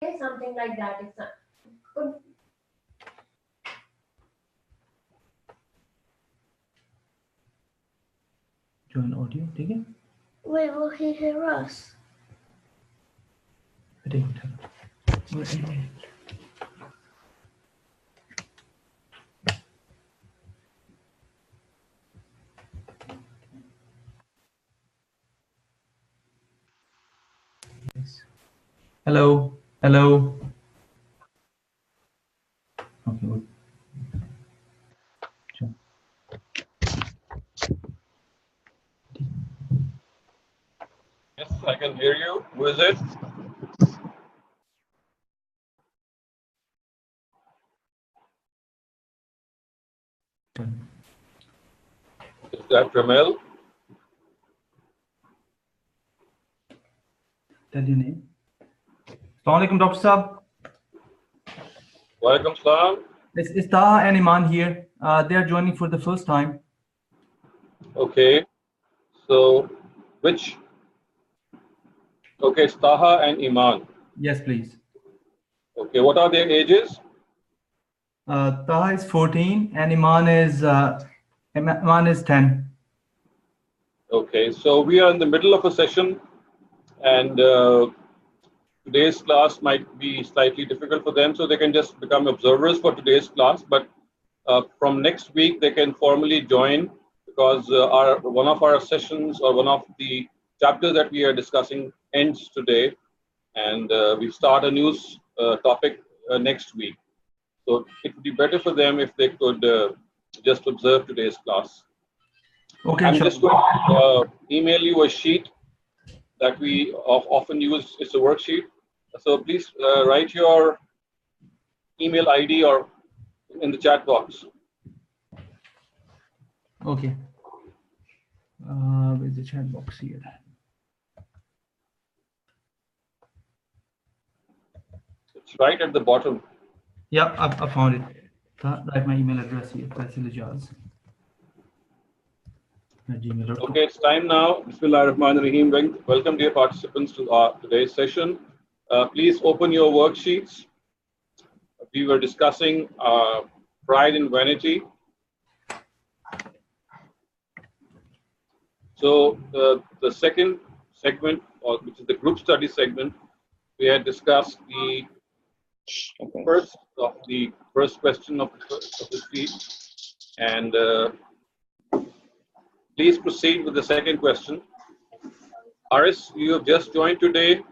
something like that. It's not, could, join audio, ठीक है? Wait, will he hear us? Hello, hello. Okay, good. Sure. Yes, I can hear you. Who is it? Is that Ramel? Tell your name. Assalamu alaikum, Dr. Saab. Walaikum salam. It's Taha and Iman here. They are joining for the first time. Okay. So, which? Okay, it's Taha and Iman. Yes, please. Okay, what are their ages? Taha is 14 and Iman is 10. Okay, so we are in the middle of a session, and today's class might be slightly difficult for them, so they can just become observers for today's class. But from next week, they can formally join, because one of our sessions or one of the chapters that we are discussing ends today, and we start a new topic next week. So it would be better for them if they could just observe today's class. Okay, I'm sure. just going to email you a sheet that we often use. It's a worksheet. So please write your email ID or in the chat box. Okay. Where's the chat box here? It's right at the bottom. Yeah, I found it. Write my email address here. Okay, it's time now. Bismillahirrahmanirrahim. Welcome, dear participants, to today's session. Please open your worksheets. We were discussing pride and vanity. So the second segment, which is the group study segment, we had discussed the first question of the sheet, and please proceed with the second question. Aris, you have just joined today.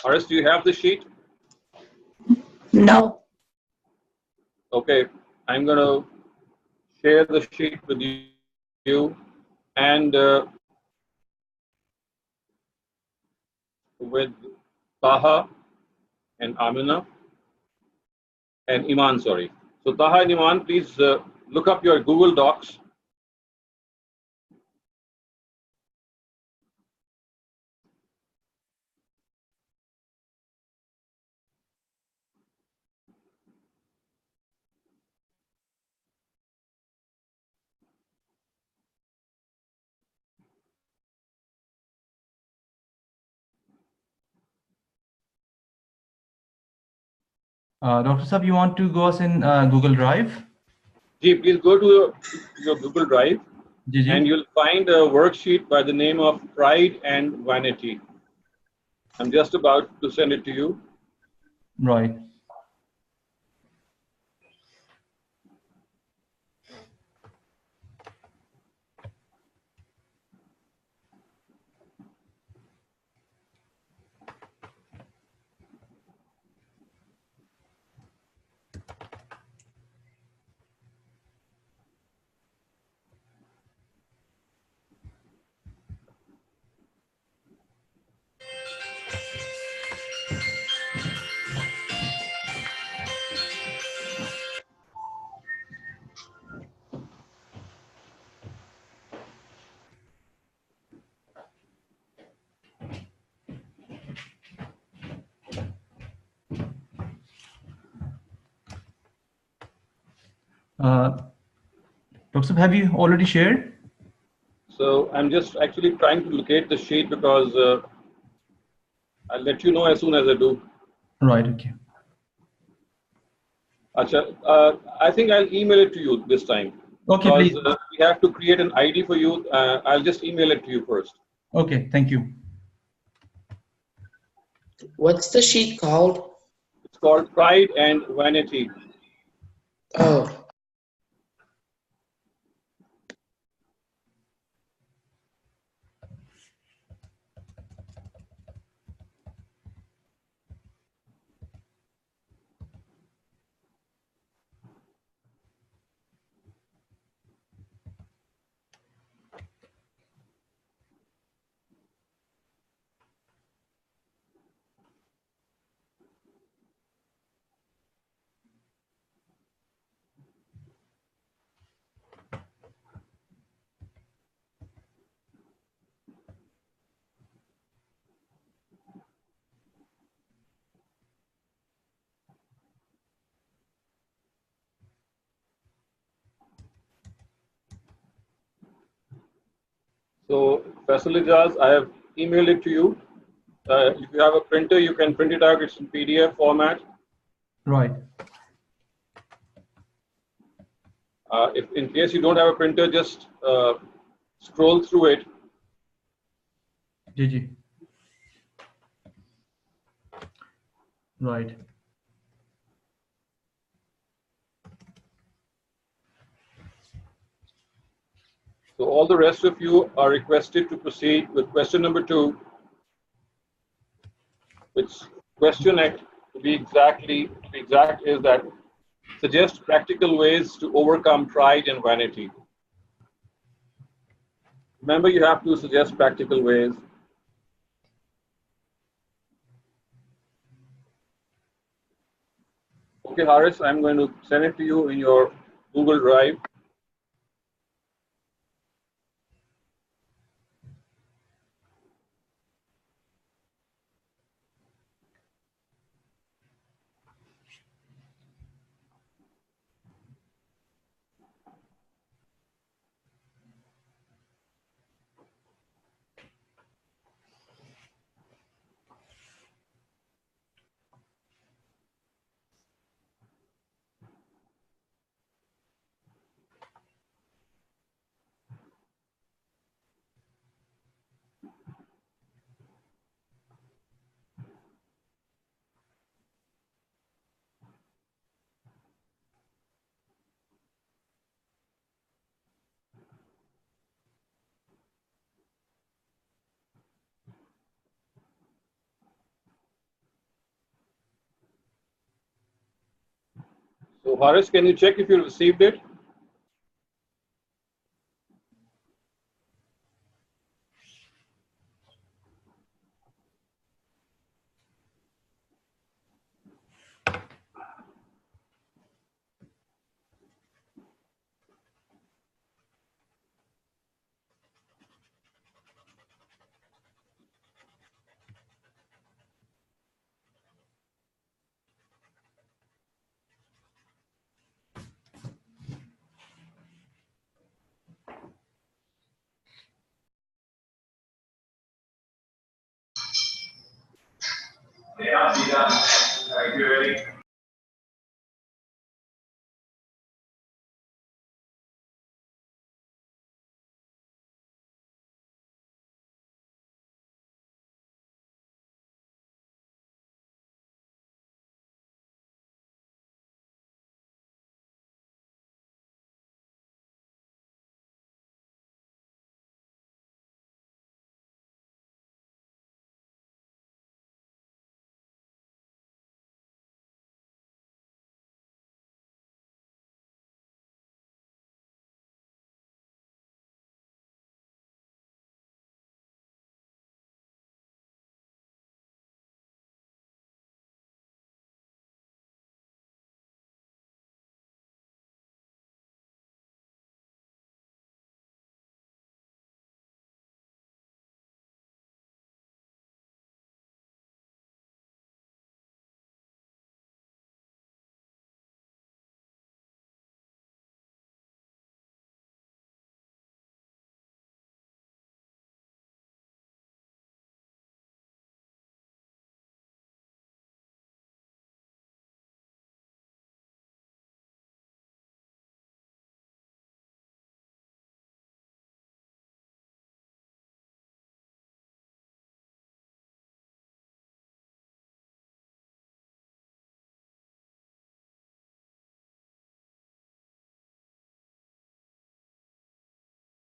Aris, do you have the sheet? No. Okay, I'm going to share the sheet with you and with Taha and Amina and Iman, sorry. So Taha and Iman, please look up your Google Docs. Dr. Saab, you want to go us in Google Drive? Please go to your Google Drive, Ji. and you'll find a worksheet by the name of Pride and Vanity. I'm just about to send it to you. Right. Dr. Saab, have you already shared? So I'm just actually trying to locate the sheet because I'll let you know as soon as I do. Right. Okay. Acha, I think I'll email it to you this time. Okay, Because please. we have to create an ID for you. I'll just email it to you first. Okay. Thank you. What's the sheet called? It's called Pride and Vanity. Oh, So, Faisal Ijaz, I have emailed it to you. If you have a printer, you can print it out. It's in PDF format. Right. If in case you don't have a printer, just scroll through it. GG. Right. So all the rest of you are requested to proceed with question number 2, which question act to be exact is that suggest practical ways to overcome pride and vanity. Remember, you have to suggest practical ways. Okay, Haris, I'm going to send it to you in your Google Drive. So Haris, can you check if you received it?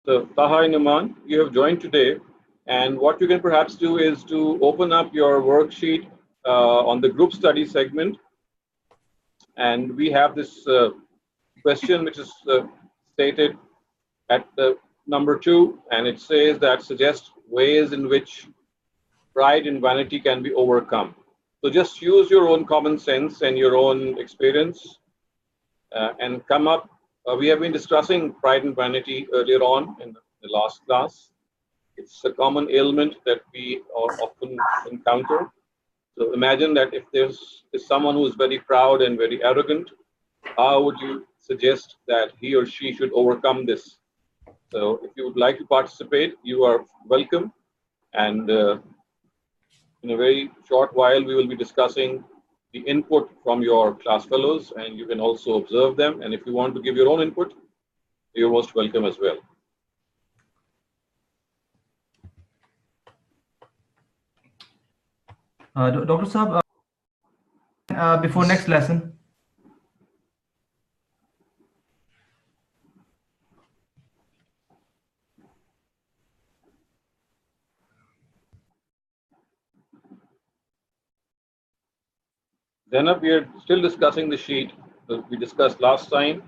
So, Taha and Numan, you have joined today, and what you can perhaps do is to open up your worksheet on the group study segment, and we have this question which is stated at the number 2, and it says that suggest ways in which pride and vanity can be overcome. So just use your own common sense and your own experience and come up. We have been discussing pride and vanity earlier on in the last class. It's a common ailment that we often encounter. So imagine that if there's someone who is very proud and very arrogant, how would you suggest that he or she should overcome this? So if you would like to participate, you are welcome. And in a very short while, we will be discussing the input from your class fellows, and you can also observe them. And if you want to give your own input, you're most welcome as well. Dr. Saab, before next lesson. Zainab, we are still discussing the sheet that we discussed last time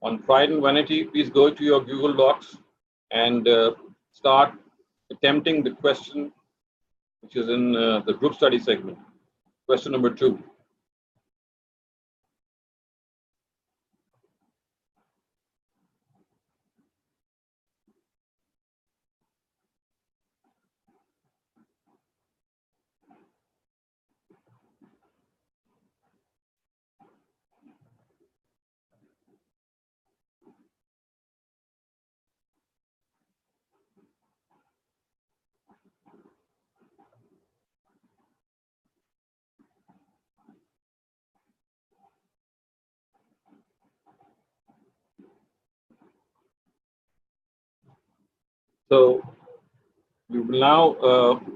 on pride and vanity. Please go to your Google Docs and start attempting the question which is in the group study segment. Question number 2. So we will now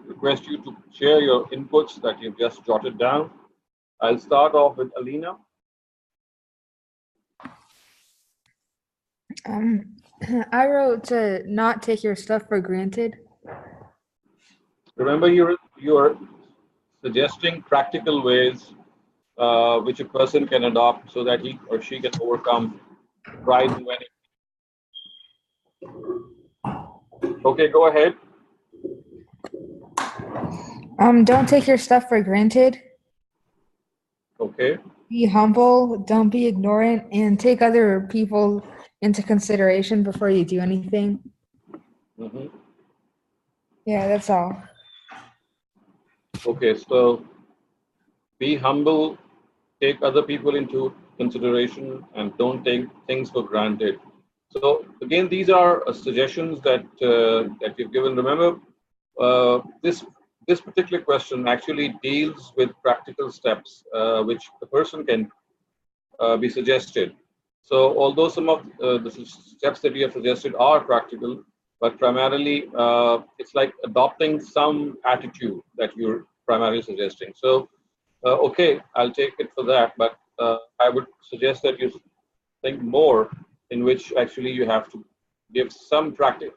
request you to share your inputs that you've just jotted down. I'll start off with Alina. I wrote to not take your stuff for granted. Remember, you're suggesting practical ways which a person can adopt so that he or she can overcome pride and vanity. Okay, go ahead. Don't take your stuff for granted. Okay. Be humble, don't be ignorant, and take other people into consideration before you do anything. Mm-hmm. Yeah, that's all. Okay, so be humble, take other people into consideration, and don't take things for granted. So again, these are suggestions that that you've given. Remember, this particular question actually deals with practical steps which the person can be suggested. So although some of the steps that we have suggested are practical, but primarily it's like adopting some attitude that you're primarily suggesting. So okay, I'll take it for that, but I would suggest that you think more in which actually you have to give some practice.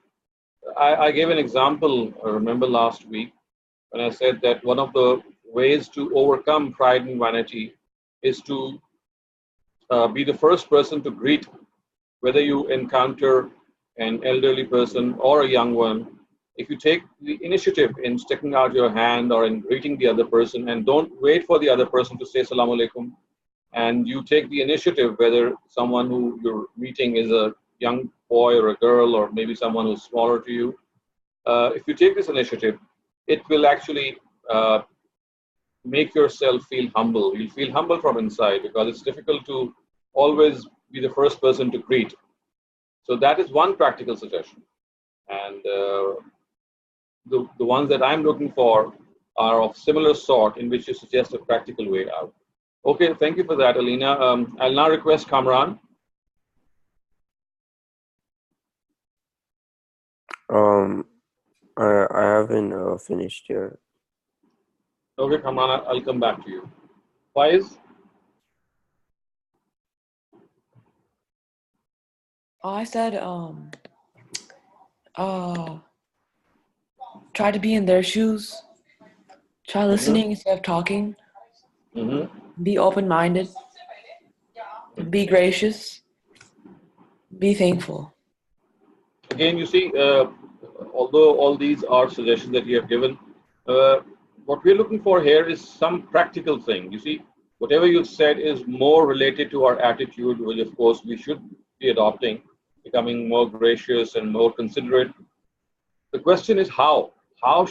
I gave an example, I remember last week, when I said that one of the ways to overcome pride and vanity is to be the first person to greet, whether you encounter an elderly person or a young one. If you take the initiative in sticking out your hand or in greeting the other person, and don't wait for the other person to say Assalamu alaikum, and you take the initiative, whether someone who you're meeting is a young boy or a girl or maybe someone who's smaller to you, if you take this initiative, it will actually make yourself feel humble. You'll feel humble from inside because it's difficult to always be the first person to greet. So that is one practical suggestion. And the ones that I'm looking for are of similar sort in which you suggest a practical way out. Okay, thank you for that, Alina. I'll now request Kamran. I haven't finished yet. Okay, Kamran, I'll come back to you. Faiz? I said try to be in their shoes. Try listening instead of talking. Be open-minded. Be gracious. Be thankful. Again, you see, although all these are suggestions that you have given, what we're looking for here is some practical thing. You see, whatever you've said is more related to our attitude, which of course we should be adopting, becoming more gracious and more considerate. The question is how? How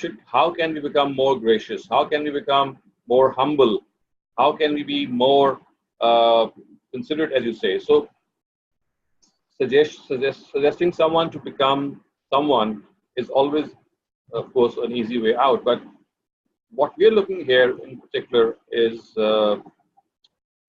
can we become more gracious? How can we become more humble? How can we be more considerate, as you say? So suggesting someone to become someone is always, of course, an easy way out. But what we're looking here in particular is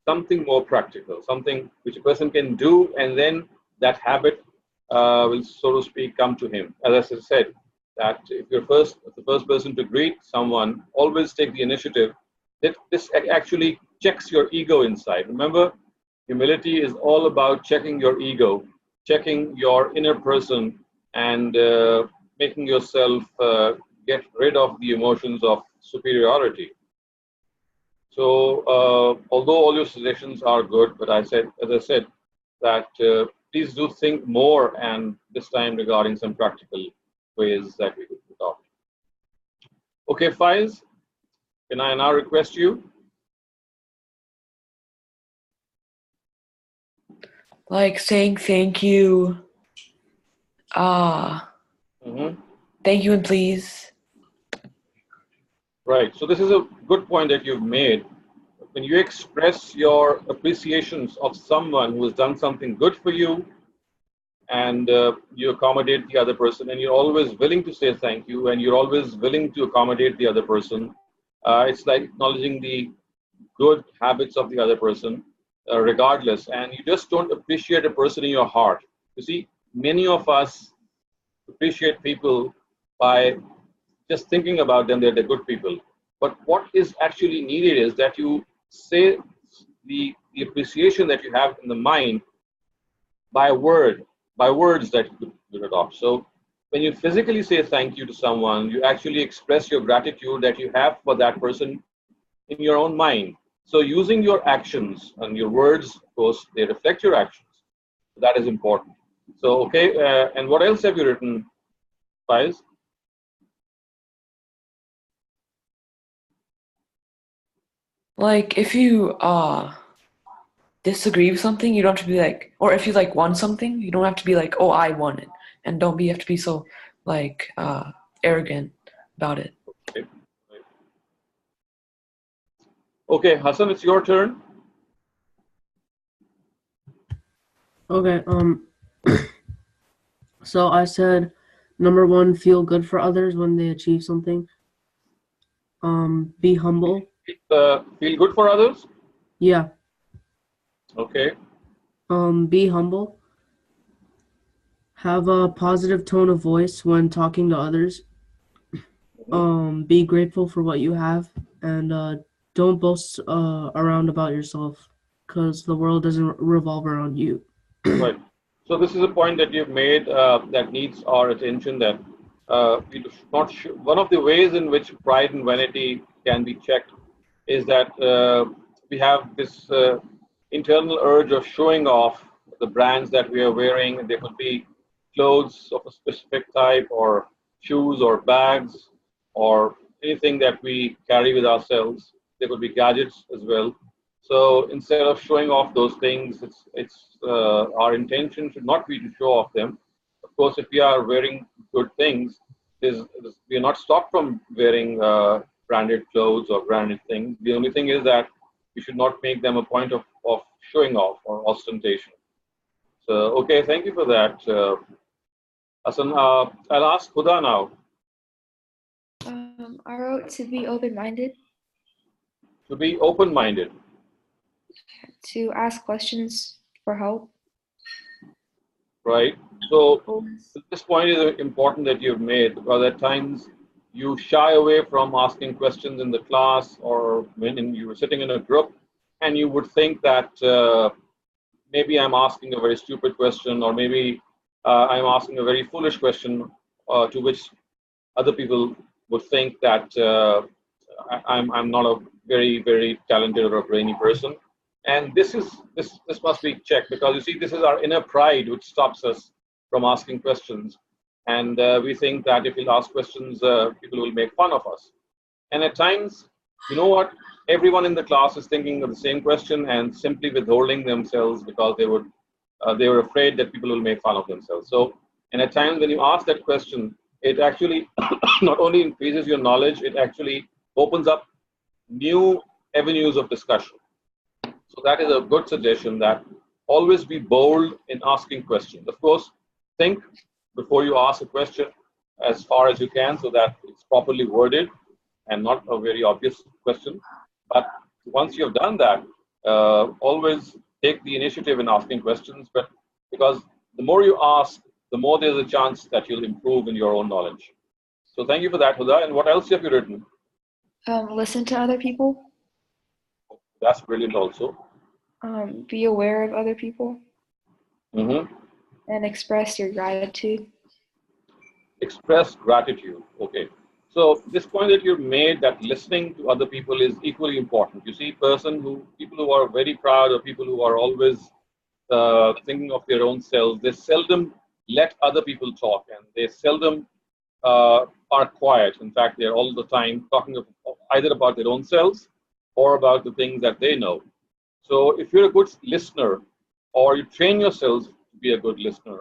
something more practical, something which a person can do, and then that habit will, so to speak, come to him. As I said, that if you're the first person to greet someone, always take the initiative. This actually checks your ego inside. Remember, humility is all about checking your ego, checking your inner person, and making yourself get rid of the emotions of superiority. So, although all your suggestions are good, but as I said, that please do think more, and this time regarding some practical ways that we could adopt. Okay, Faiz, can I now request you? Like saying thank you. Thank you and please. Right. So this is a good point that you've made. When you express your appreciations of someone who has done something good for you, and you accommodate the other person, and you're always willing to say thank you, and you're always willing to accommodate the other person, it's like acknowledging the good habits of the other person, regardless. And you just don't appreciate a person in your heart. You see, many of us appreciate people by just thinking about them, they're good people. But what is actually needed is that you say the appreciation that you have in the mind by words that you could adopt. So when you physically say thank you to someone, you actually express your gratitude that you have for that person in your own mind. So using your actions and your words, of course, they reflect your actions. So that is important. So, okay, and what else have you written, Faiz? Like if you disagree with something, you don't have to be like, or if you like want something, you don't have to be like, oh, I want it, and don't have to be so like arrogant about it. Okay, Hassan, it's your turn. Okay, so I said, number 1, feel good for others when they achieve something. Be humble. Feel good for others? Yeah. Okay. Be humble. Have a positive tone of voice when talking to others. Be grateful for what you have, and don't boast around about yourself, because the world doesn't revolve around you. Right. So this is a point that you've made that needs our attention, that we should not one of the ways in which pride and vanity can be checked is that we have this internal urge of showing off the brands that we are wearing. There could be clothes of a specific type, or shoes, or bags, or anything that we carry with ourselves. There could be gadgets as well. So instead of showing off those things, our intention should not be to show off them. Of course, if we are wearing good things, we are not stopped from wearing branded clothes or branded things. The only thing is that we should not make them a point of showing off or ostentation. So, okay, thank you for that, Hassan. I'll ask Huda now. I wrote to be open-minded. To be open-minded. To ask questions for help. Right. So this point is important that you've made, because at times you shy away from asking questions in the class, or when you were sitting in a group, and you would think that maybe I'm asking a very stupid question, or maybe I'm asking a very foolish question. to which other people would think that I'm not a very talented or a brainy person. And this must be checked, because you see, this is our inner pride which stops us from asking questions. And we think that if we'll ask questions, people will make fun of us. And at times, you know what? Everyone in the class is thinking of the same question and simply withholding themselves because they were afraid that people will make fun of themselves. So, and at times when you ask that question, it actually not only increases your knowledge, it actually opens up new avenues of discussion. So that is a good suggestion, that always be bold in asking questions. Of course, think before you ask a question as far as you can so that it's properly worded and not a very obvious question. But once you have done that, always take the initiative in asking questions, but because the more you ask, the more there's a chance that you'll improve in your own knowledge. So thank you for that, Huda. And what else have you written? Listen to other people. That's brilliant also. Be aware of other people. Mm-hmm. And express your gratitude. Express gratitude. Okay. So this point that you made, that listening to other people is equally important. You see, people who are very proud, or people who are always thinking of their own selves, they seldom let other people talk, and they seldom are quiet. In fact, they're all the time talking either about their own selves or about the things that they know. So if you're a good listener, or you train yourselves to be a good listener,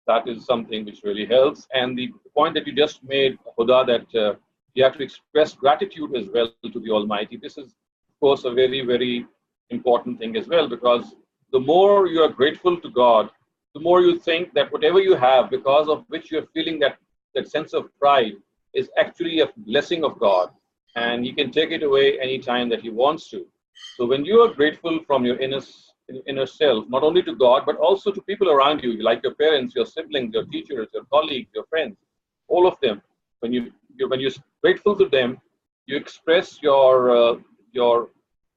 that is something which really helps. And the point that you just made, Huda, that you have to express gratitude as well to the Almighty. This is, of course, a very important thing as well, because the more you are grateful to God, the more you think that whatever you have, because of which you're feeling that sense of pride, is actually a blessing of God. And He can take it away anytime that He wants to. So when you are grateful from your inner self, not only to God, but also to people around you, like your parents, your siblings, your teachers, your colleagues, your friends, all of them, when you're grateful to them, you express your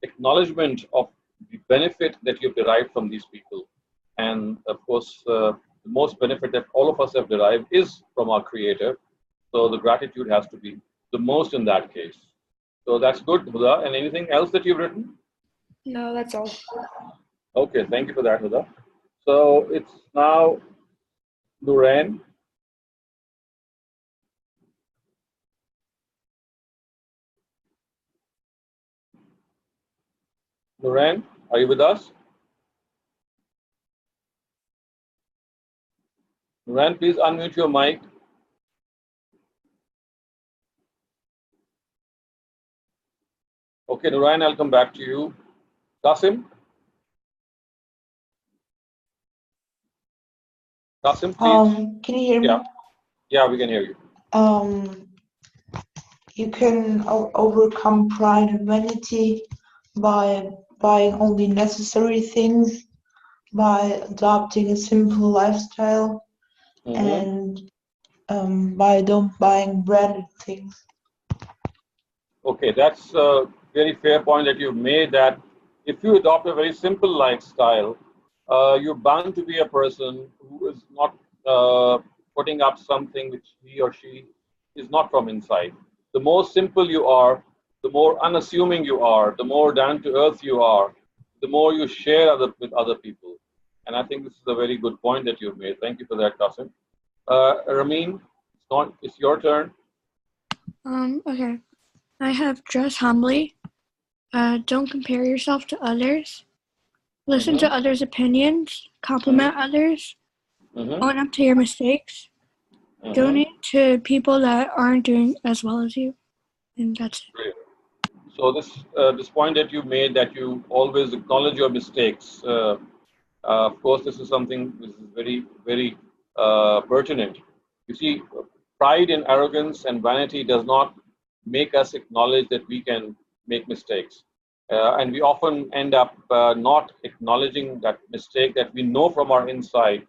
acknowledgement of the benefit that you've derived from these people. And of course, the most benefit that all of us have derived is from our Creator. So the gratitude has to be the most in that case. So that's good, Huda. And anything else that you've written? No, that's all. Okay, thank you for that, Huda. So it's now Nuran. Nuran, are you with us? Nuran, please unmute your mic. Okay, Nuran, I'll come back to you. Qasim? Qasim, please. Can you hear me? Yeah, we can hear you. You can overcome pride and vanity by buying only necessary things, by adopting a simple lifestyle, and by don't buying branded things. Okay, that's a very fair point that you've made, that if you adopt a very simple lifestyle, you're bound to be a person who is not putting up something which he or she is not from inside. The more simple you are, the more unassuming you are, the more down to earth you are, the more you share with other people. And I think this is a very good point that you've made. Thank you for that, Qasim. Ramin, it's your turn. Okay. I have dress humbly. Don't compare yourself to others. Listen to others' opinions. Compliment others. Own up to your mistakes. Donate to people that aren't doing as well as you. And that's it. Great. So this point that you made, that you always acknowledge your mistakes. Of course, this is something which is very pertinent. You see, pride and arrogance and vanity does not make us acknowledge that we can make mistakes. And we often end up not acknowledging that mistake that we know from our inside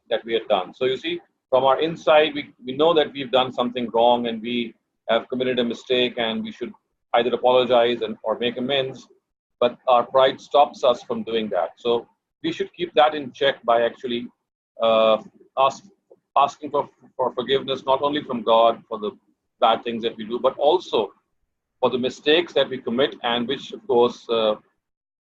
that we have done. So you see, from our inside, we know that we've done something wrong and we have committed a mistake, and we should either apologize or make amends, but our pride stops us from doing that. So we should keep that in check by actually asking for forgiveness, not only from God for the bad things that we do, but also for the mistakes that we commit and which, of course,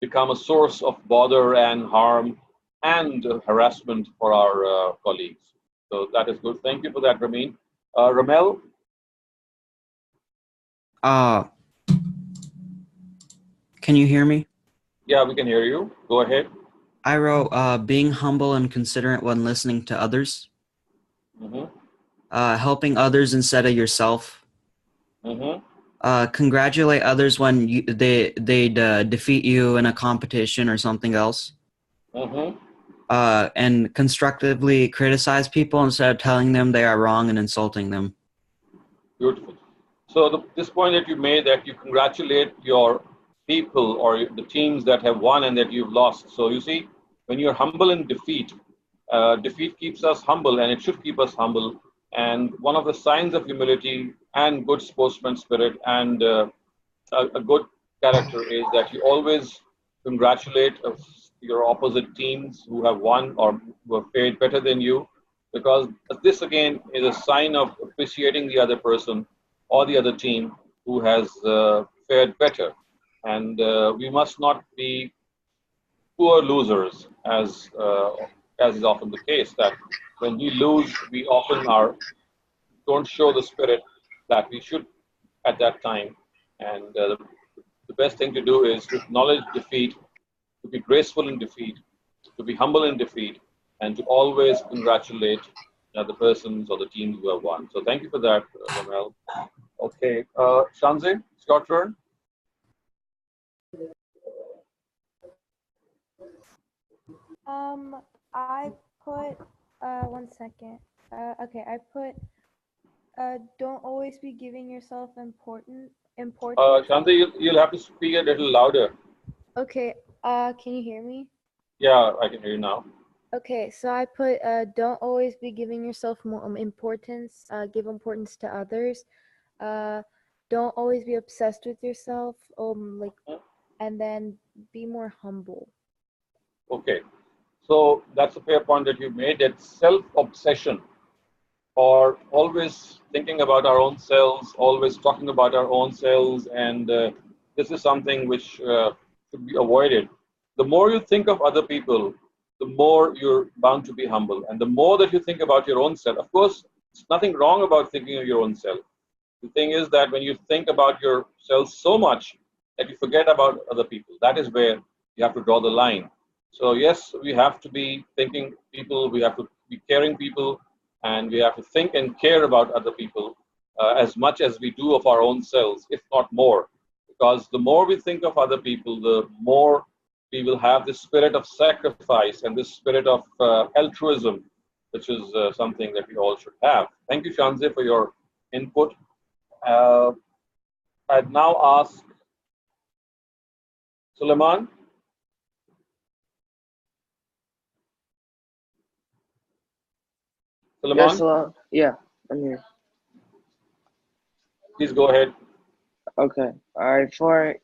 become a source of bother and harm and harassment for our colleagues. So that is good. Thank you for that, Ramin. Ramel? Can you hear me? Yeah, we can hear you. Go ahead. I wrote being humble and considerate when listening to others. Mm-hmm. Helping others instead of yourself. Mm-hmm. Congratulate others when they defeat you in a competition or something else. Mm-hmm. And constructively criticize people instead of telling them they are wrong and insulting them. Beautiful. So this point that you made, that you congratulate your people or the teams that have won and that you've lost. So you see, when you're humble in defeat, defeat keeps us humble, and it should keep us humble. And one of the signs of humility and good sportsman spirit and a good character is that you always congratulate your opposite teams who have won or who have fared better than you, because this again is a sign of appreciating the other person or the other team who has fared better. And we must not be poor losers, as is often the case. That when we lose, we often don't show the spirit that we should at that time. And the best thing to do is to acknowledge defeat, to be graceful in defeat, to be humble in defeat, and to always congratulate the persons or the teams who have won. So thank you for that, Ramel. Okay, Shanze, it's your turn. I put, one second. Okay, I put, don't always be giving yourself importance. Shanze, you'll have to speak a little louder. Okay, can you hear me? Yeah, I can hear you now. Okay, so I put, don't always be giving yourself more importance, give importance to others. Don't always be obsessed with yourself, and then be more humble. Okay, so that's a fair point that you made, that self-obsession or always thinking about our own selves, always talking about our own selves, and this is something which should be avoided. The more you think of other people, the more you're bound to be humble. And the more that you think about your own self, of course, there's nothing wrong about thinking of your own self. The thing is that when you think about yourself so much that you forget about other people, that is where you have to draw the line. So yes, we have to be thinking people, we have to be caring people, and we have to think and care about other people as much as we do of our own selves, if not more. Because the more we think of other people, the more we will have this spirit of sacrifice and this spirit of altruism, which is something that we all should have. Thank you, Shanze, for your input. I'd now ask Suleiman. Suleiman? Yes, hello. Yeah, I'm here. Please go ahead. Okay. All right.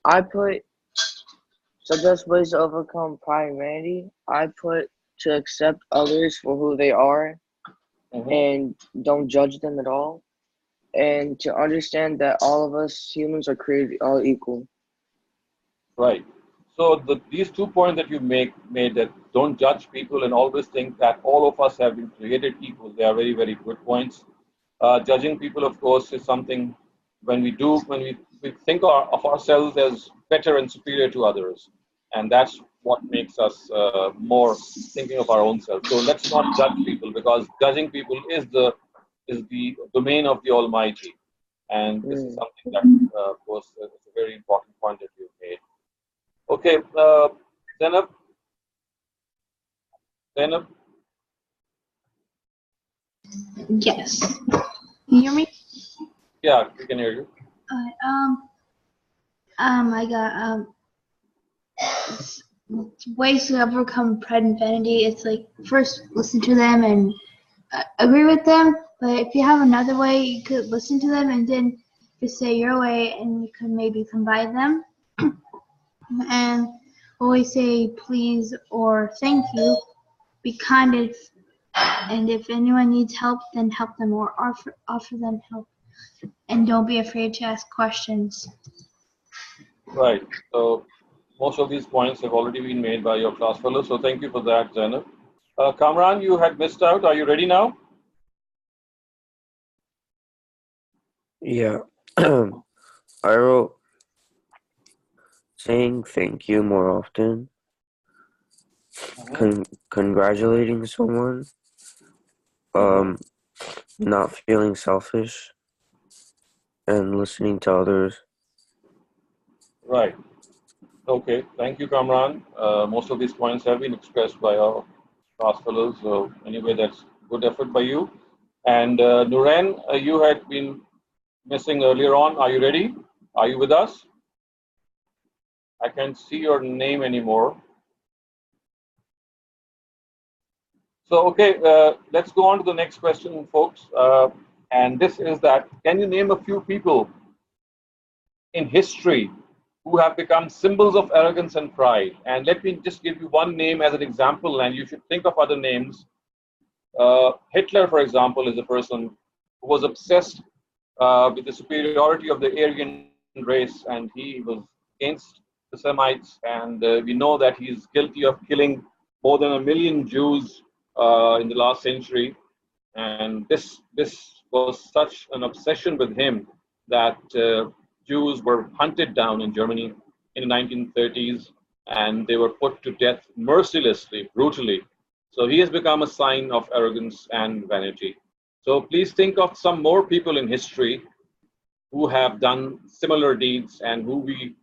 I put suggest ways to overcome pride and vanity. I put to accept others for who they are and don't judge them at all. And to understand that all of us humans are created all equal. Right. So these 2 points that you made that don't judge people and always think that all of us have been created equal, they are very, very good points. Judging people, of course, is something when we think of ourselves as better and superior to others. And that's what makes us more thinking of our own self. So let's not judge people, because judging people is the domain of the Almighty. And this is something that, of course, is a very important point that you made. Okay, Zainab. Yes. Can you hear me? Yeah, we can hear you. I got ways to overcome pride and vanity. It's like, first listen to them and agree with them, but if you have another way, you could listen to them and then just say your way, and you could maybe combine them. And always say please or thank you. Be kind And if anyone needs help, then help them or offer them help. And don't be afraid to ask questions. Right. So most of these points have already been made by your class fellows. So thank you for that, Zainab. Kamran, you had missed out. Are you ready now? Yeah. I wrote saying thank you more often, congratulating someone, not feeling selfish, and listening to others. Right. Okay. Thank you, Kamran. Most of these points have been expressed by our class fellows. So anyway, that's good effort by you. And Nuran, you had been missing earlier on. Are you ready? Are you with us? I can't see your name anymore. So, okay, let's go on to the next question, folks. And this is that, can you name a few people in history who have become symbols of arrogance and pride? And let me just give you one name as an example, and you should think of other names. Hitler, for example, is a person who was obsessed with the superiority of the Aryan race, and he was against the Semites. And we know that he's guilty of killing more than 1 million Jews in the last century. And this was such an obsession with him that Jews were hunted down in Germany in the 1930s, and they were put to death mercilessly, brutally. So he has become a sign of arrogance and vanity. So please think of some more people in history who have done similar deeds and who we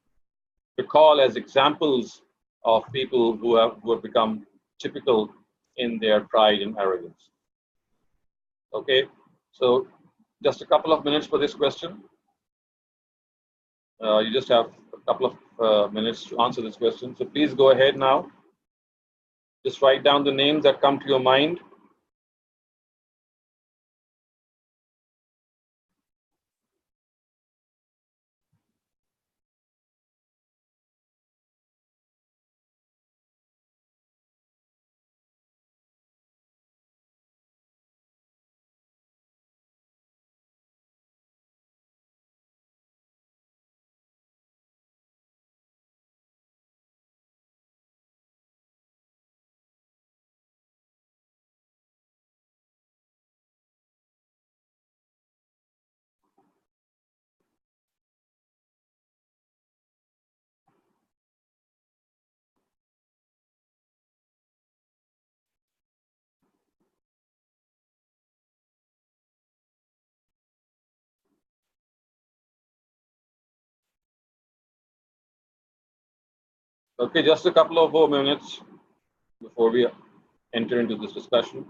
recall as examples of people who have become typical in their pride and arrogance. Okay, so just a couple of minutes for this question. You just have a couple of minutes to answer this question. So please go ahead now. Just write down the names that come to your mind. Okay, just a couple of more minutes before we enter into this discussion.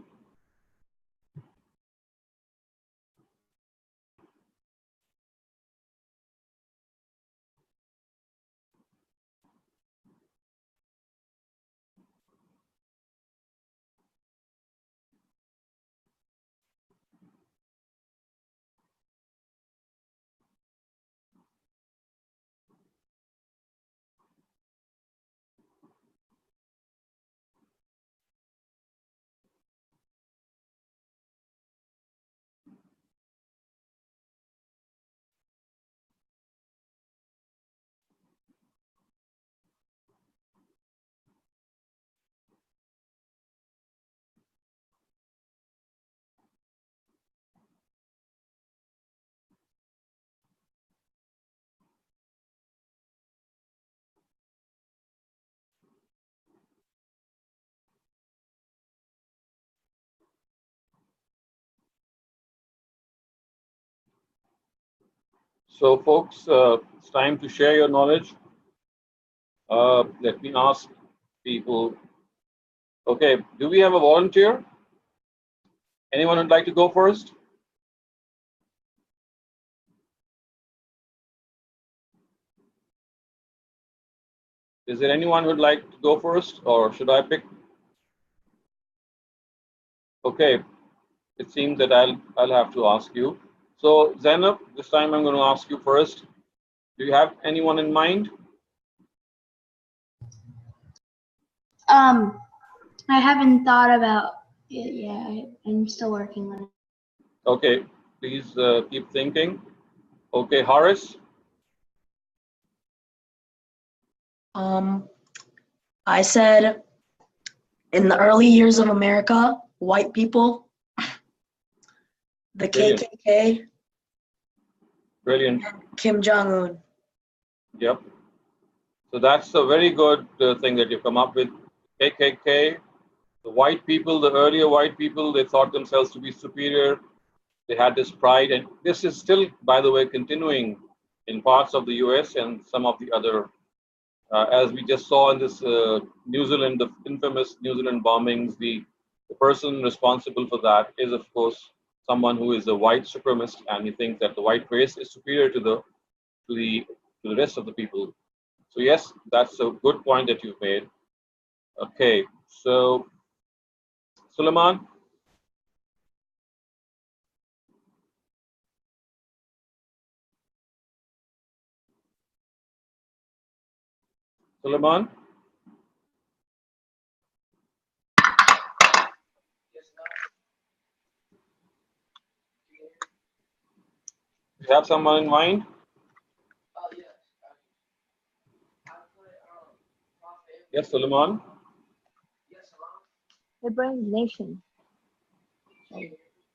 So folks, it's time to share your knowledge. Let me ask people. Okay, do we have a volunteer? Anyone who'd like to go first? Is there anyone who'd like to go first, or should I pick? Okay, it seems that I'll have to ask you. So Zainab, this time I'm going to ask you first. Do you have anyone in mind? I haven't thought about Yeah, I'm still working on it. Okay, please keep thinking. Okay, Horace. I said in the early years of America, white people, the Brilliant. KKK, Brilliant. Kim Jong-un. Yep. So that's a very good thing that you've come up with. KKK, the white people, the earlier white people, they thought themselves to be superior. They had this pride, and this is still, by the way, continuing in parts of the US and some of the other, as we just saw in this New Zealand, the infamous New Zealand bombings, the person responsible for that is, of course, someone who is a white supremacist, and he thinks that the white race is superior to the rest of the people. So yes, that's a good point that you've made. Okay, so Suleiman. Suleiman. You have someone in mind? Yes, Suleiman. The brain nation.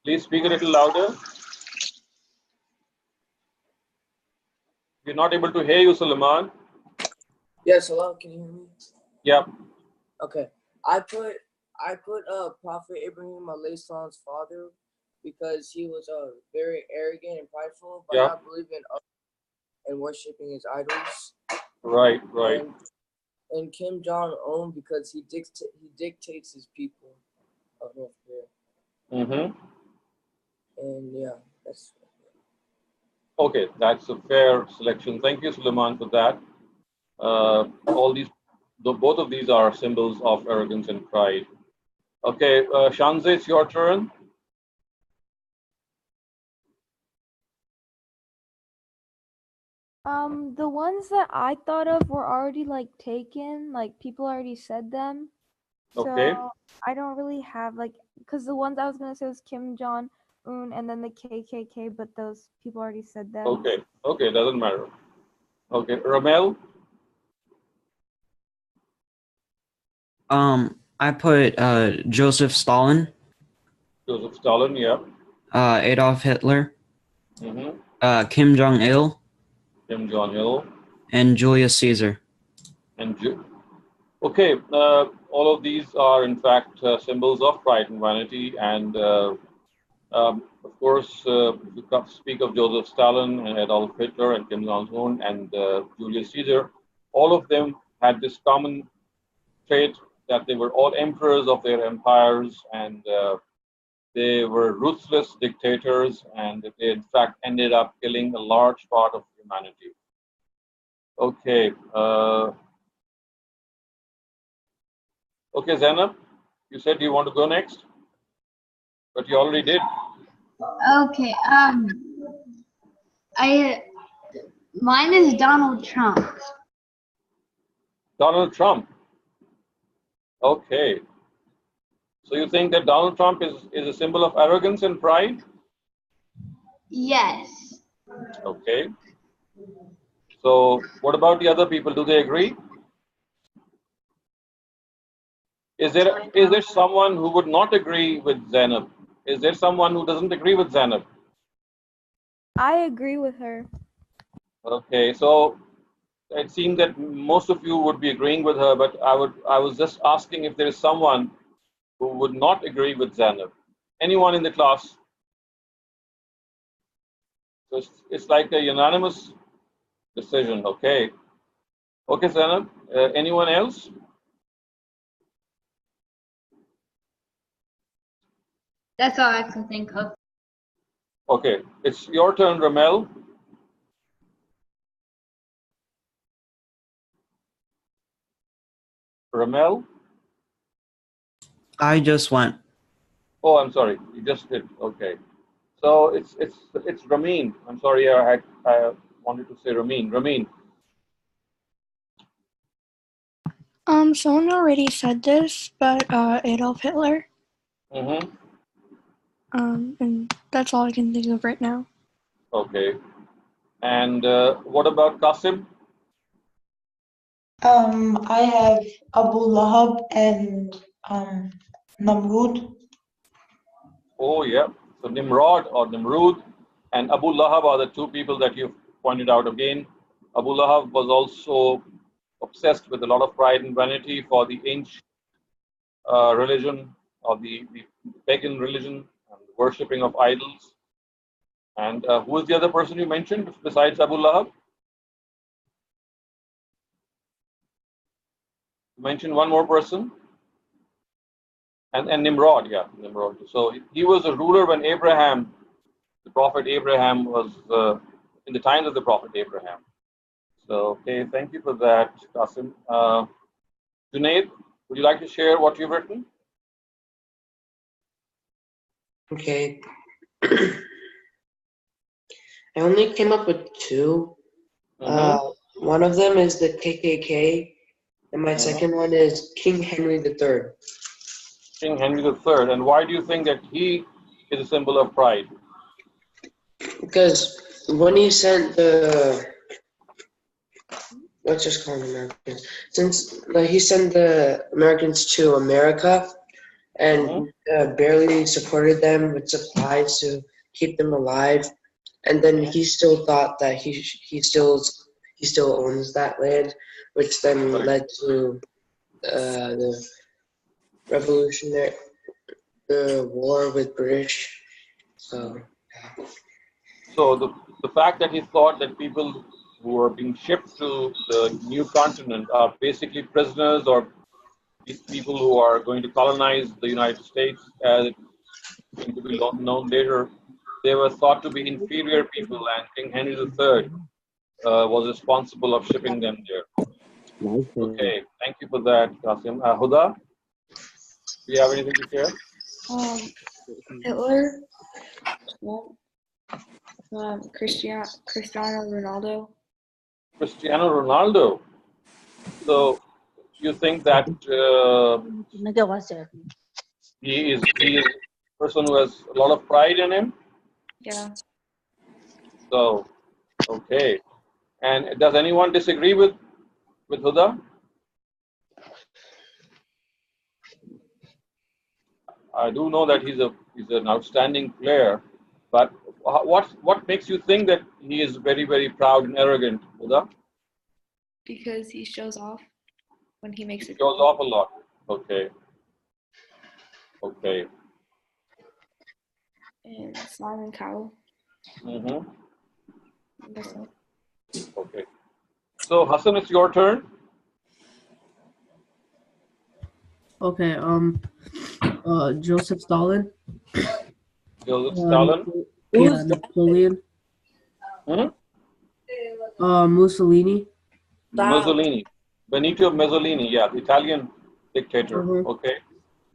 Please speak a little louder. We're not able to hear you, Suleiman. Yes, hello, can you hear me? Yep. Okay. I put Prophet Ibrahim alayhi salam's father because he was very arrogant and prideful by not believing and worshiping his idols. Right, right. And Kim Jong-un because he dictates his people of North Korea. Mm-hmm. And yeah, that's Okay, that's a fair selection. Thank you, Suleiman, for that. Both of these are symbols of arrogance and pride. Okay, Shanze, it's your turn. The ones that I thought of were already like taken, like people already said them. So Okay. I don't really have like, because the ones I was gonna say was Kim Jong Un and then the KKK, but those people already said them. Okay, okay, doesn't matter. Okay, Ramel. I put Joseph Stalin, Joseph Stalin, yeah. Adolf Hitler, Mm-hmm. Kim Jong Il, Kim Jong Il, and Julius Caesar. and okay, all of these are in fact symbols of pride and vanity, and of course, if you speak of Joseph Stalin and Adolf Hitler and Kim Jong Un and Julius Caesar, all of them had this common trait that they were all emperors of their empires, and they were ruthless dictators, and they in fact ended up killing a large part of humanity. Okay. Okay, Zainab, you said you want to go next, but you already did. Okay. Mine is Donald Trump. Donald Trump. Okay. So you think that Donald Trump is a symbol of arrogance and pride? Yes. Okay. So what about the other people? Do they agree? Is there someone who would not agree with Zainab? Is there someone who doesn't agree with Zainab? I agree with her. Okay, so it seems that most of you would be agreeing with her, but I was just asking if there is someone who would not agree with Zainab. Anyone in the class? So it's like a unanimous decision. Okay. Okay, Zainab. Anyone else? That's all I can think of. Okay, it's your turn, Ramel. Ramel? I just went. Oh, I'm sorry. You just did. Okay. So it's Ramin. I'm sorry. I wanted to say Ramin. Ramin. Someone already said this, but Adolf Hitler. Mm-hmm. And that's all I can think of right now. Okay. And what about Qasim? I have Abu Lahab and Namrud. Oh, yeah. So Nimrod or Nimrud and Abu Lahab are the two people that you've pointed out again. Abu Lahab was also obsessed with a lot of pride and vanity for the ancient religion or the pagan religion and the worshipping of idols. And who is the other person you mentioned besides Abu Lahab? You mentioned one more person. And Nimrod, yeah, Nimrod. So he was a ruler when Abraham, the prophet Abraham, was in the times of the prophet Abraham. So, okay, thank you for that, Qasim. Junaid, would you like to share what you've written? Okay. I only came up with two. One of them is the KKK, and my second one is King Henry III. King Henry III. And why do you think that he is a symbol of pride? Because when he sent the, let's just call them Americans, since he sent the Americans to America and barely supported them with supplies to keep them alive, and then he still thought that he still owns that land, which then led to the the war with British. So the fact that he thought that people who are being shipped to the new continent are basically prisoners or people who are going to colonize the United States, as it came to be known later, they were thought to be inferior people, and King Henry III was responsible of shipping them there. Okay, thank you for that, Qasim. Huda, do you have anything to share? Hitler. Cristiano Ronaldo. Cristiano Ronaldo. So you think that he is a person who has a lot of pride in him? Yeah. So, okay. And does anyone disagree with Huda? I do know that he's an outstanding player, but what makes you think that he is very, very proud and arrogant, Huda? Because he shows off when he makes it. Shows off a lot. Okay. Okay. And Simon Cowell. That's all. Okay. So Hassan, it's your turn. Okay. Joseph Stalin. Joseph Stalin. Yeah, Napoleon. Mussolini. Mussolini. Benito Mussolini, yeah, the Italian dictator. Okay.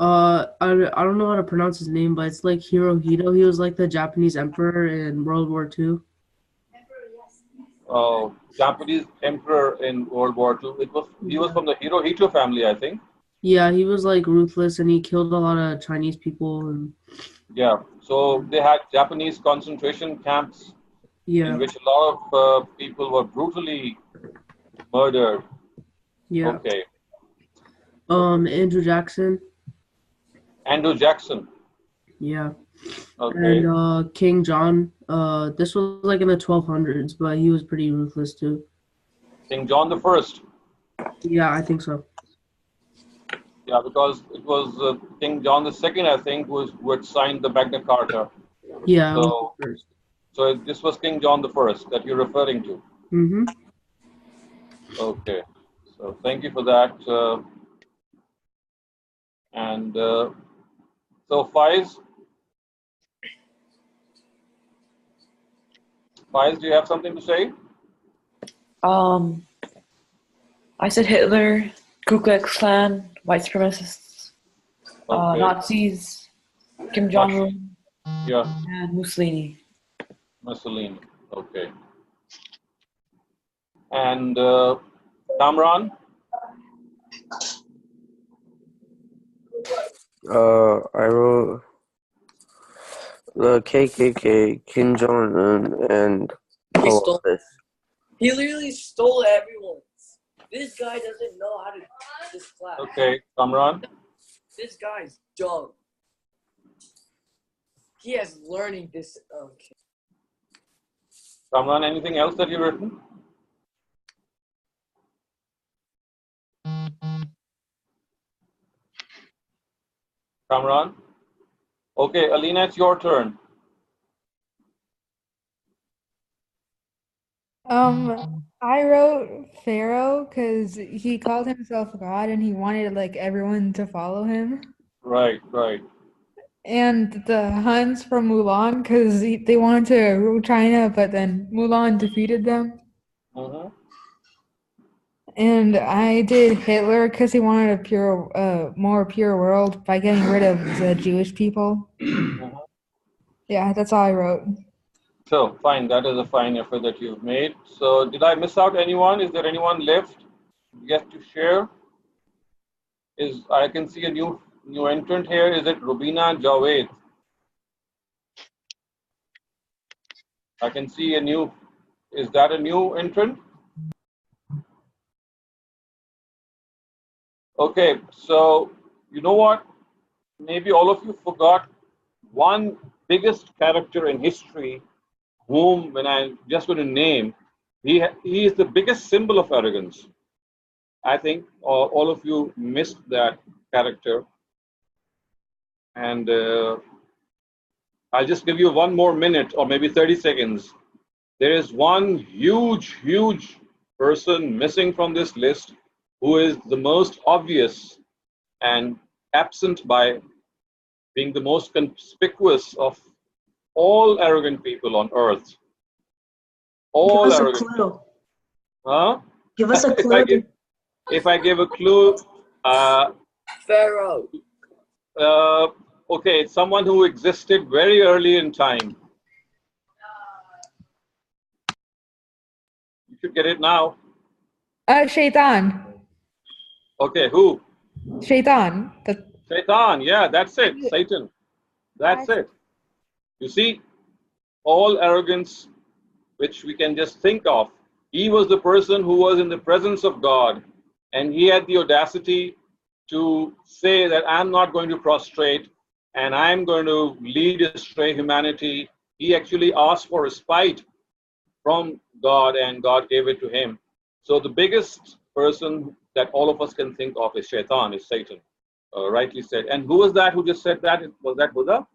I don't know how to pronounce his name, but it's like Hirohito. He was like the Japanese emperor in World War II. Japanese emperor in World War II. He was from the Hirohito family, I think. Yeah, he was like ruthless and he killed a lot of Chinese people and yeah. So they had Japanese concentration camps in which a lot of people were brutally murdered. Yeah. Okay. Andrew Jackson. Andrew Jackson. Yeah. Okay. And King John. This was like in the 1200s, but he was pretty ruthless too. King John the First. Yeah, I think so. Yeah, because it was King John II, I think, who had signed the Magna Carta. Yeah. So this was King John the First that you're referring to. Okay. So thank you for that. So Faiz, do you have something to say? I said Hitler, Ku Klux Klan, white supremacists, Nazis, Kim Jong-un, and Mussolini. Mussolini, okay. And Kamran? I wrote the KKK, Kim Jong-un, and He stole. Colossus. He literally stole everyone's. This guy doesn't know how to this class. Okay, Kamran. This guy's dumb. He has learning this. Okay. Kamran, anything else that you've written? Kamran? Okay, Alina, it's your turn. I wrote Pharaoh because he called himself God and he wanted like everyone to follow him. Right, right. And the Huns from Mulan because they wanted to rule China, but then Mulan defeated them. Mm-hmm. And I did Hitler because he wanted a pure, more pure world by getting rid of the Jewish people. Mm-hmm. Yeah, that's all I wrote. So, fine, that is a fine effort that you've made. So, did I miss out anyone? Is there anyone left yet to share? I can see a new entrant here. Is it Rubina Javed? I can see a new. Is that a new entrant? Okay, so you know what? Maybe all of you forgot one biggest character in history, whom, when I'm just going to name, he is the biggest symbol of arrogance. I think all of you missed that character. And I'll just give you one more minute or maybe 30 seconds. There is one huge person missing from this list who is the most obvious and absent by being the most conspicuous of all arrogant people on earth. All Give us arrogant. a clue. Huh? Give us a clue. If I give a clue, Pharaoh. Okay, it's someone who existed very early in time. You should get it now. Shaitan. Okay, who? Shaitan. Shaitan, yeah, that's it. Satan. That's it. You see, all arrogance which we can just think of, he was the person who was in the presence of God, and he had the audacity to say that I'm not going to prostrate and I'm going to lead astray humanity. He actually asked for respite from God and God gave it to him. So the biggest person that all of us can think of is Shaitan, is Satan, rightly said. And who was that who just said that? Was that Buddha?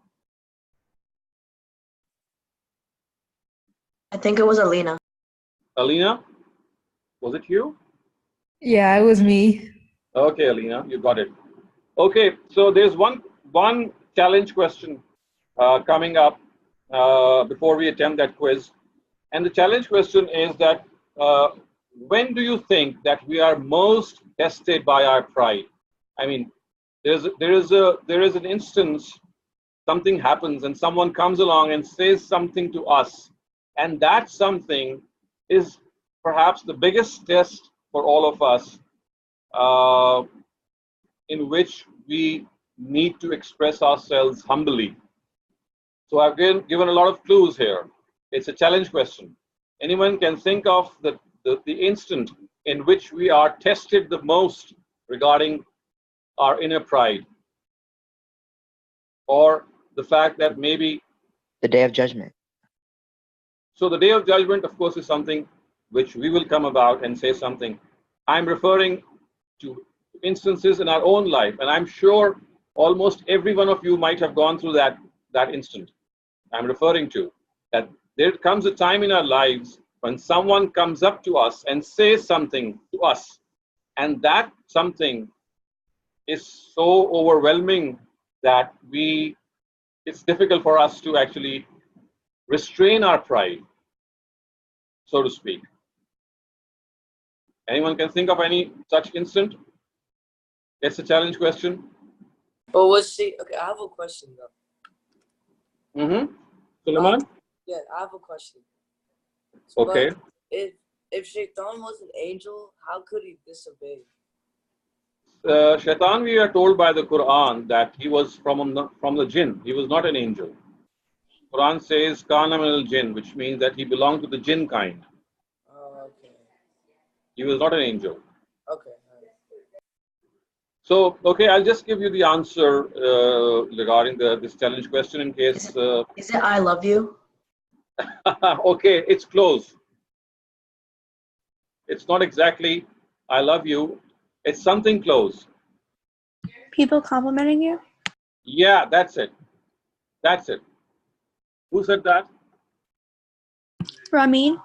I think it was Alina. Alina? Was it you? Yeah, it was me. Okay, Alina, you got it. Okay, so there's one challenge question coming up before we attempt that quiz. And the challenge question is that when do you think that we are most tested by our pride? I mean, there is an instance, something happens and someone comes along and says something to us, and that something is perhaps the biggest test for all of us, in which we need to express ourselves humbly. So I've given a lot of clues here. It's a challenge question. Anyone can think of the instant in which we are tested the most regarding our inner pride, or the fact that maybe The Day of Judgment. So the day of judgment, of course, is something which we will come about and say something. I'm referring to instances in our own life, and I'm sure almost every one of you might have gone through that instant. I'm referring to that there comes a time in our lives when someone comes up to us and says something to us, and that something is so overwhelming that it's difficult for us to actually restrain our pride, so to speak. Anyone can think of any such instant? It's a challenge question. But was she okay? I have a question though. Mm-hmm. Suleiman? Yeah, I have a question. Okay. But if Shaitan was an angel, how could he disobey? Shaitan, we are told by the Quran that he was from the jinn. He was not an angel. Quran says kana min al jinn, which means that he belonged to the jinn kind. Okay. He was not an angel. Okay. So, okay, I'll just give you the answer regarding this challenge question in case. Is it I love you? Okay, it's close. It's not exactly I love you. It's something close. People complimenting you? Yeah, that's it. That's it. Who said that? Ramin?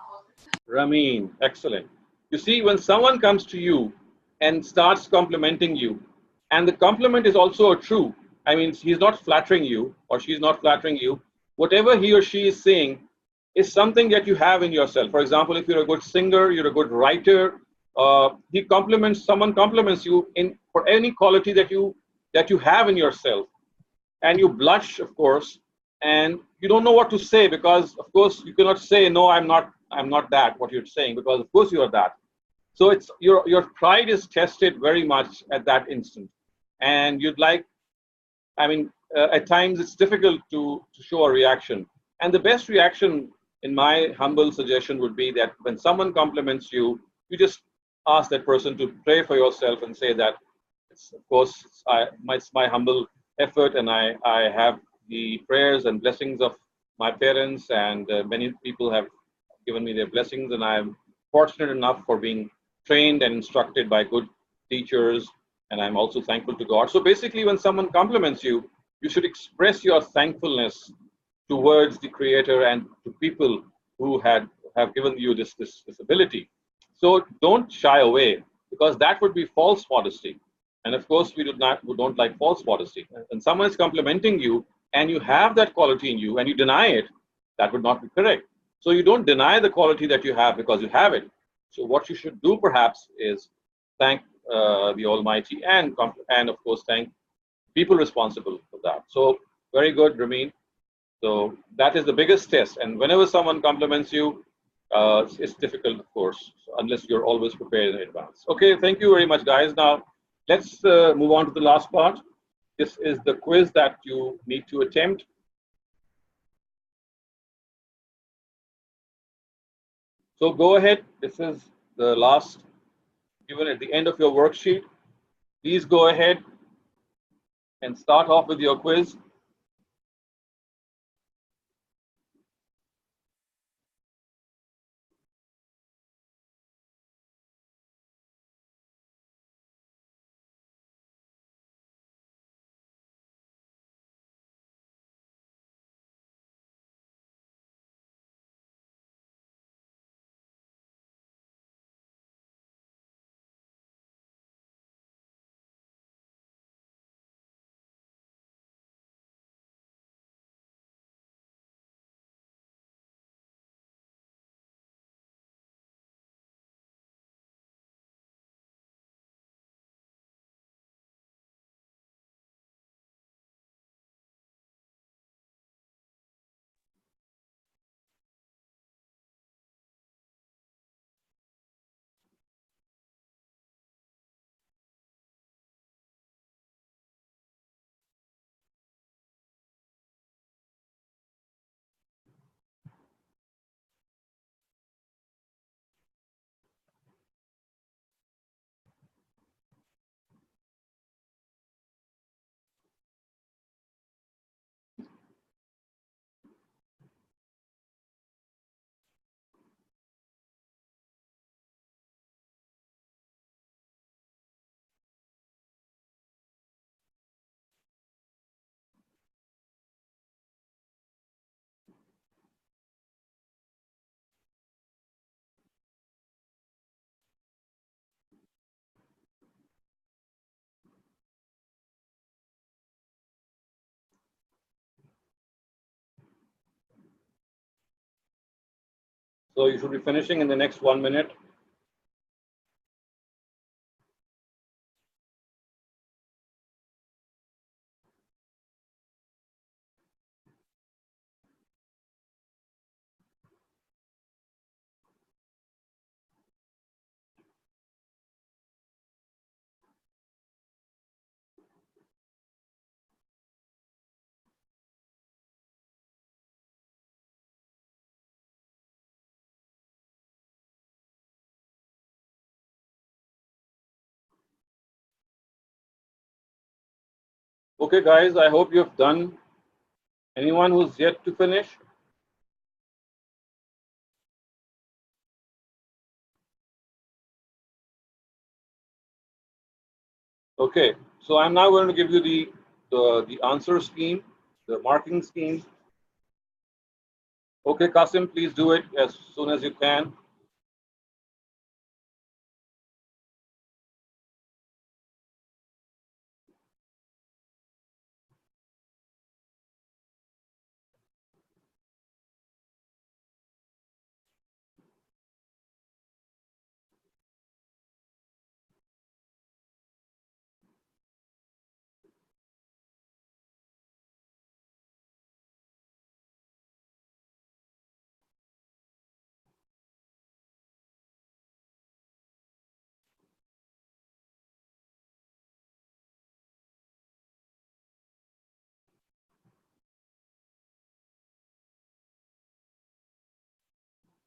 Ramin. Excellent. You see, when someone comes to you and starts complimenting you, and the compliment is also true, I mean, he's not flattering you or she's not flattering you. Whatever he or she is saying is something that you have in yourself. For example, if you're a good singer, you're a good writer, someone compliments you for any quality that you have in yourself, and you blush, of course, and you don't know what to say because, of course, you cannot say no, I'm not that what you're saying, because of course you are that. So it's your pride is tested very much at that instant, and you'd like, I mean, at times it's difficult to show a reaction. And the best reaction, in my humble suggestion, would be that when someone compliments you, you just ask that person to pray for yourself and say that, of course, it's my humble effort, and I have the prayers and blessings of my parents, and many people have given me their blessings, and I am fortunate enough for being trained and instructed by good teachers, and I'm also thankful to God. So basically, when someone compliments you, you should express your thankfulness towards the Creator and to people who have given you this ability. So don't shy away, because that would be false modesty. And of course, we don't like false modesty. And someone is complimenting you, and you have that quality in you, and you deny it, that would not be correct. So you don't deny the quality that you have because you have it. So what you should do, perhaps, is thank the Almighty, and of course thank people responsible for that. So very good, Ramin. So that is the biggest test. And whenever someone compliments you, it's difficult, of course, unless you're always prepared in advance. Okay, thank you very much, guys. Now let's move on to the last part. This is the quiz that you need to attempt. So go ahead. This is the last given at the end of your worksheet. Please go ahead and start off with your quiz. So you should be finishing in the next 1 minute. Okay, guys, I hope you've done. Anyone who's yet to finish? Okay, so I'm now going to give you the answer scheme, the marking scheme. Okay, Qasim, please do it as soon as you can.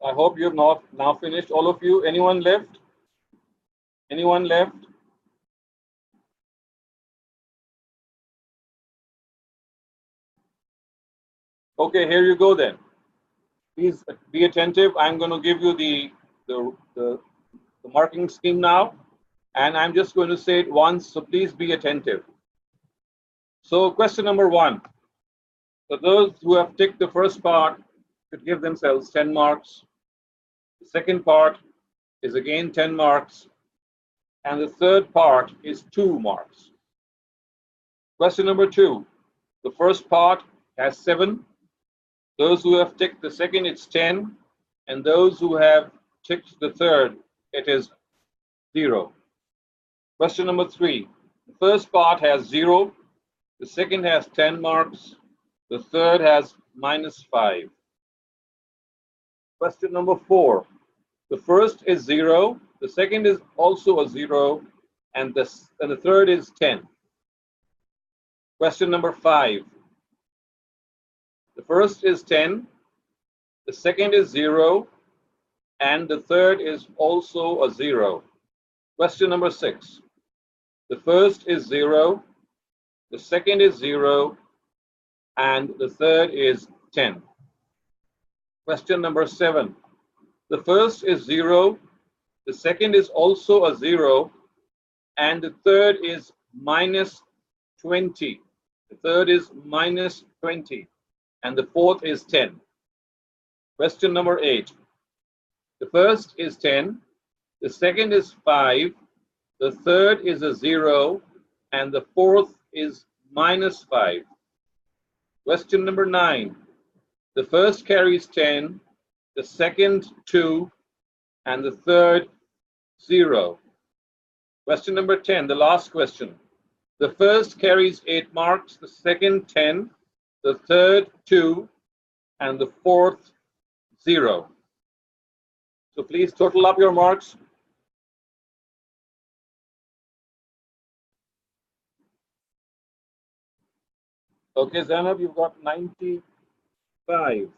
I hope you have now finished, all of you. Anyone left? Anyone left? Okay, here you go then. Please be attentive. I'm going to give you the marking scheme now, and I'm just going to say it once, so please be attentive. So question number 1. So those who have ticked the first part should give themselves 10 marks. The second part is again 10 marks. And the third part is 2 marks. Question number 2. The first part has 7. Those who have ticked the second, it's 10. And those who have ticked the third, it is 0. Question number 3. The first part has 0. The second has 10 marks. The third has -5. Question number 4. The first is 0. The second is also a 0. And the third is 10. Question number 5. The first is 10. The second is 0. And the third is also a 0. Question number 6. The first is 0. The second is 0. And the third is 10. Question number 7. The first is 0. The second is also a 0. And the third is -20. The third is -20. And the fourth is 10. Question number 8. The first is 10. The second is 5. The third is a 0. And the fourth is -5. Question number 9. The first carries 10. The second 2. And the third 0. Question number 10, the last question. The first carries 8 marks, the second 10, the third 2, and the fourth 0. So please total up your marks. Okay, Zainab, you've got 95.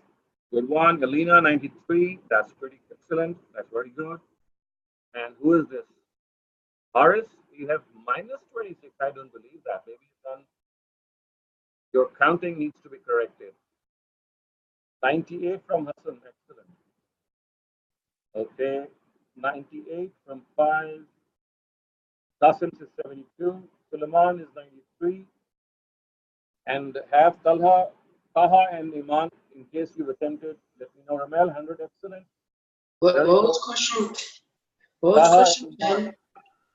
Good one. Alina, 93. That's pretty excellent. That's very good. And who is this? Horace, you have -26. I don't believe that. Maybe you've done. Your counting needs to be corrected. 98 from Hassan. Excellent. Okay. 98 from 5. Qasim is 72. Suleiman is 93. And have Taha and Iman, in case you've attempted, let me know. Ramel, 100. Excellent. What was question 10?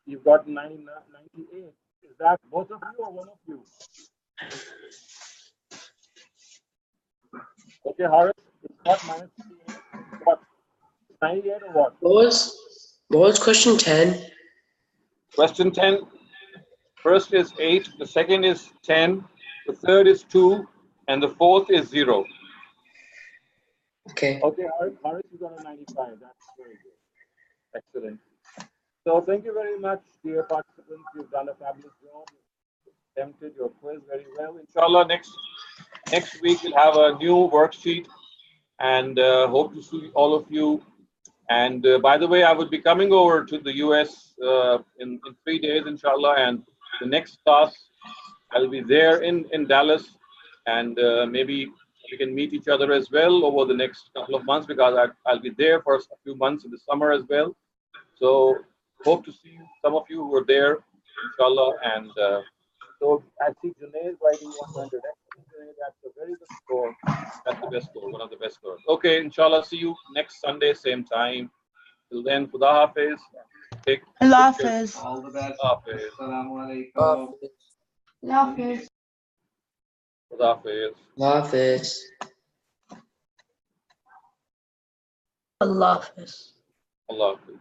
You've got 98. Is that both of you or one of you? Okay, Horace, it's not -98. What? 98 or what? What was question 10? Question 10. First is 8. The second is 10. The third is 2. And the fourth is 0. Okay. Okay, Horace, you got a 95. That's very good. Excellent. So thank you very much, dear participants. You've done a fabulous job. You've attempted your quiz very well. Inshallah, next week we'll have a new worksheet, and hope to see all of you. And by the way, I will be coming over to the US in 3 days, inshallah, and the next class I'll be there in Dallas, and maybe we can meet each other as well over the next couple of months because I'll be there for a few months in the summer as well. So hope to see some of you who are there, inshallah. And so I see Junaid writing 100. That's a very good score. That's the best score, one of the best scores. Okay, inshallah, see you next Sunday, same time. Till then, Khuda Hafiz. Take Allah care. Hafiz. All the best. Hafiz. Assalamu alaikum. Allah Hafiz. Khuda Hafiz. Hafiz. Allah Hafiz. Allah Hafiz.